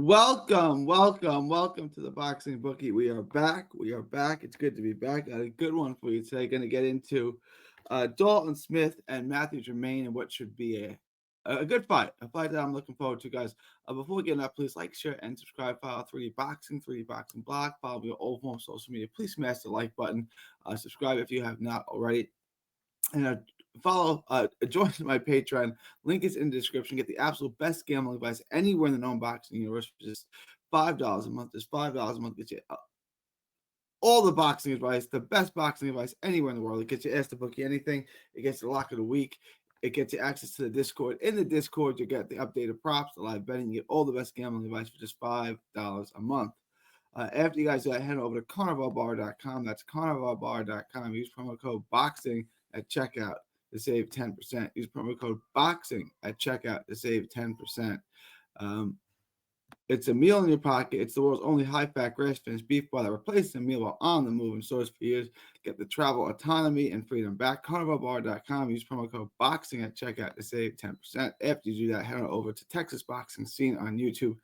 Welcome to the Boxing Bookie. We are back. It's good to be back. Got a good one for you today. Going to get into Dalton Smith and Mathieu Germain and what should be a good fight, a fight that I'm looking forward to, guys. Before we get into that, please like, share, and subscribe. Follow 3D Boxing Blog. Follow me on all forms of social media. Please smash the like button. Subscribe if you have not already. And join my Patreon. Link is in the description. Get the absolute best gambling advice anywhere in the known boxing universe for just $5 a month. Just $5 a month gets you all the boxing advice, the best boxing advice anywhere in the world. It gets you asked to bookie anything. It gets you lock of the week. It gets you access to the Discord. In the Discord, you get the updated props, the live betting. You get all the best gambling advice for just $5 a month. After you guys do that, head over to carnivalbar.com. That's carnivalbar.com. Use promo code BOXING at checkout to save 10%. Use promo code BOXING at checkout to save 10%. It's a meal in your pocket. It's the world's only high-fat, grass-finished beef bar that replaces a meal while on the move and stores for years. Get the travel autonomy and freedom back. CarnivalBar.com. Use promo code BOXING at checkout to save 10%. After you do that, head over to Texas Boxing Scene on YouTube.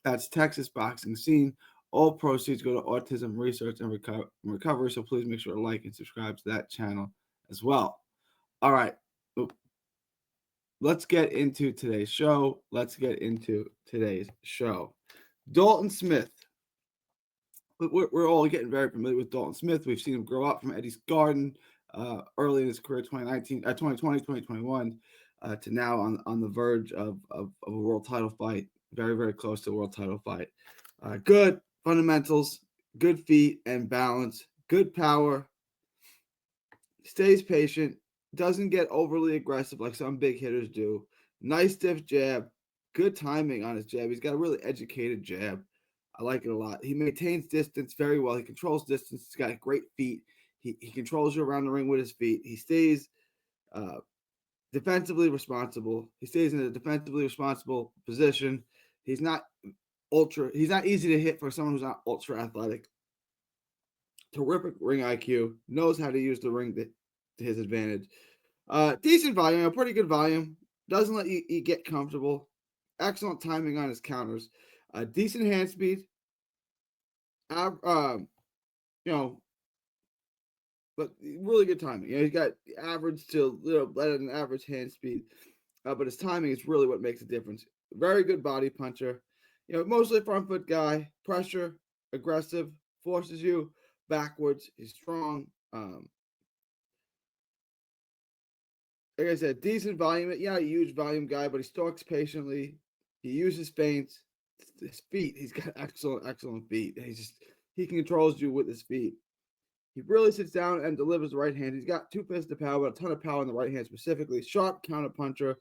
That's Texas Boxing Scene. All proceeds go to autism research and recovery, so please make sure to like and subscribe to that channel as well. All right. Let's get into today's show. Dalton Smith. We're all getting very familiar with Dalton Smith. We've seen him grow up from Eddie's Garden early in his career, 2020, 2021, to now on the verge of a world title fight. Very, very close to a world title fight. Good fundamentals, good feet and balance, good power, stays patient, doesn't get overly aggressive like some big hitters do. Nice stiff jab, good timing on his jab. He's got a really educated jab. I like it a lot. He maintains distance very well. He controls distance. He's got great feet. He controls you around the ring with his feet. He stays defensively responsible. He stays in a defensively responsible position. He's not easy to hit for someone who's not ultra athletic. Terrific ring IQ. Knows how to use the ring to his advantage. Decent volume, a pretty good volume. Doesn't let you get comfortable. Excellent timing on his counters. Decent hand speed. But really good timing. He's got average to better than average hand speed. But his timing is really what makes a difference. Very good body puncher. Mostly front foot guy. Pressure, aggressive, forces you backwards. He's strong. Like I said, decent volume. Yeah, a huge volume guy, but he stalks patiently. He uses feints. His feet, he's got excellent feet. He controls you with his feet. He really sits down and delivers the right hand. He's got two fists of power, but a ton of power in the right hand specifically. Sharp counter puncher.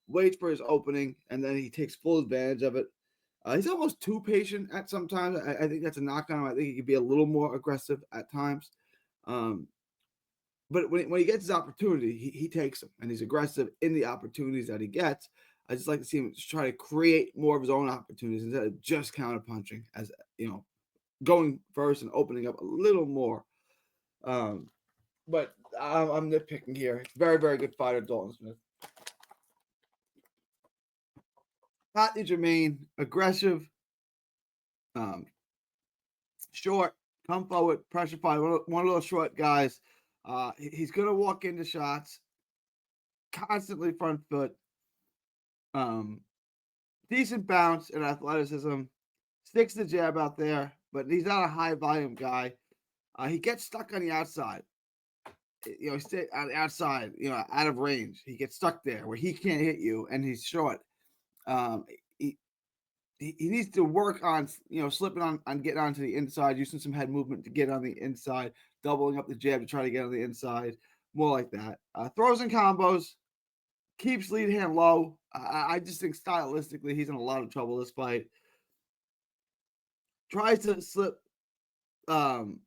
Waits for his opening, and then he takes full advantage of it. He's almost too patient at some times. I think that's a knock on him. I think he could be a little more aggressive at times. But when he gets his opportunity, he takes them, and he's aggressive in the opportunities that he gets. I just like to see him try to create more of his own opportunities instead of just counter punching, as going first and opening up a little more. But I'm nitpicking here. Very, very good fighter, Dalton Smith. Mathieu Germain, aggressive, short, come forward, pressure fight. One of those short guys. He's going to walk into shots, constantly front foot, decent bounce and athleticism, sticks the jab out there, but he's not a high volume guy. He gets stuck on the outside. Stay on the outside, out of range. He gets stuck there where he can't hit you, and he's short. He needs to work on, slipping on getting onto the inside, using some head movement to get on the inside, doubling up the jab to try to get on the inside, more like that. Throws and combos, keeps lead hand low. I just think stylistically he's in a lot of trouble this fight. Tries to slip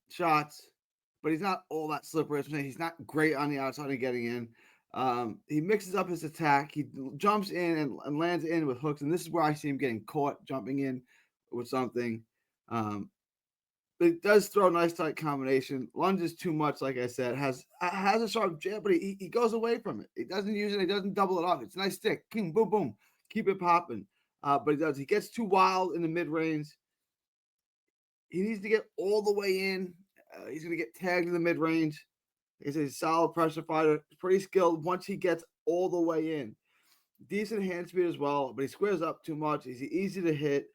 shots, but he's not all that slippery. He's not great on the outside and getting in. He mixes up his attack. He jumps in and lands in with hooks, and this is where I see him getting caught jumping in with something. But he does throw a nice tight combination. Lunges too much, like I said. Has a sharp jab, but he goes away from it. He doesn't use it. He doesn't double it off. It's a nice stick. King, boom, boom. Keep it popping. But he gets too wild in the mid-range. He needs to get all the way in. He's going to get tagged in the mid-range. He's a solid pressure fighter, pretty skilled once he gets all the way in. Decent hand speed as well, but he squares up too much. He's easy to hit.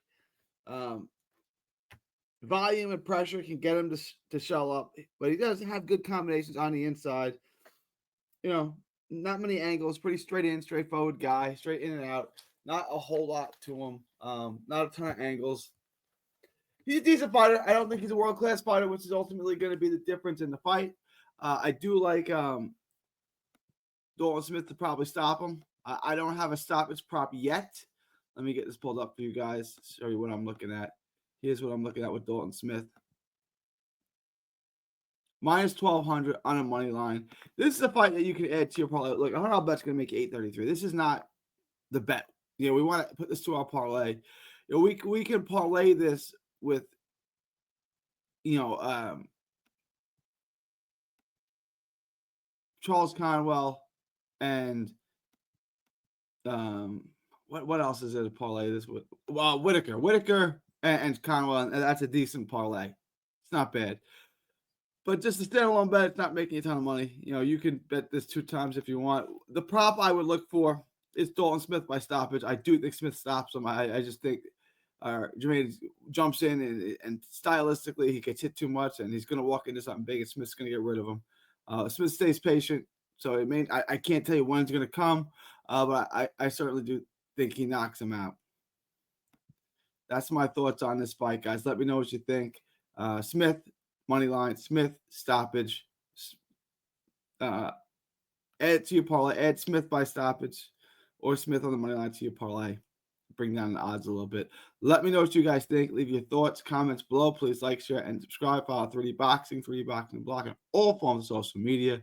Volume and pressure can get him to shell up, but he does have good combinations on the inside. Not many angles, pretty straight in, straightforward guy, straight in and out. Not a whole lot to him. Not a ton of angles. He's a decent fighter. I don't think he's a world-class fighter, which is ultimately going to be the difference in the fight. I do like Dalton Smith to probably stop him. I don't have a stoppage prop yet. Let me get this pulled up for you guys, show you what I'm looking at. Here's what I'm looking at with Dalton Smith. Minus 1,200 on a money line. This is a fight that you can add to your parlay. Look, $100 bet's going to make you $833. This is not the bet. We want to put this to our parlay. We can parlay this with, Charles Conwell and what else is it to parlay this with? Well, Whitaker and Conwell, and that's a decent parlay. It's not bad. But just a standalone bet, it's not making a ton of money. You can bet this 2 times if you want. The prop I would look for is Dalton Smith by stoppage. I do think Smith stops him. I just think Germain jumps in and stylistically he gets hit too much and he's going to walk into something big and Smith's going to get rid of him. Smith stays patient, so I can't tell you when it's going to come, but I certainly do think he knocks him out. That's my thoughts on this fight, guys. Let me know what you think. Smith money line, Smith stoppage. Add to your parlay. Add Smith by stoppage or Smith on the money line to your parlay. Bring down the odds a little bit. Let me know what you guys think. Leave your thoughts, comments below. Please like, share, and subscribe. Follow 3D Boxing Blog on all forms of social media.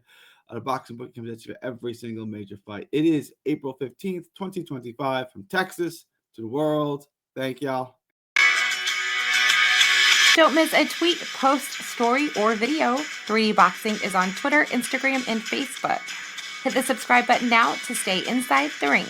The Boxing Book comes at you for every single major fight. It is April 15th, 2025 from Texas to the world. Thank y'all. Don't miss a tweet, post, story, or video. 3D Boxing is on Twitter, Instagram, and Facebook. Hit the subscribe button now to stay inside the ring.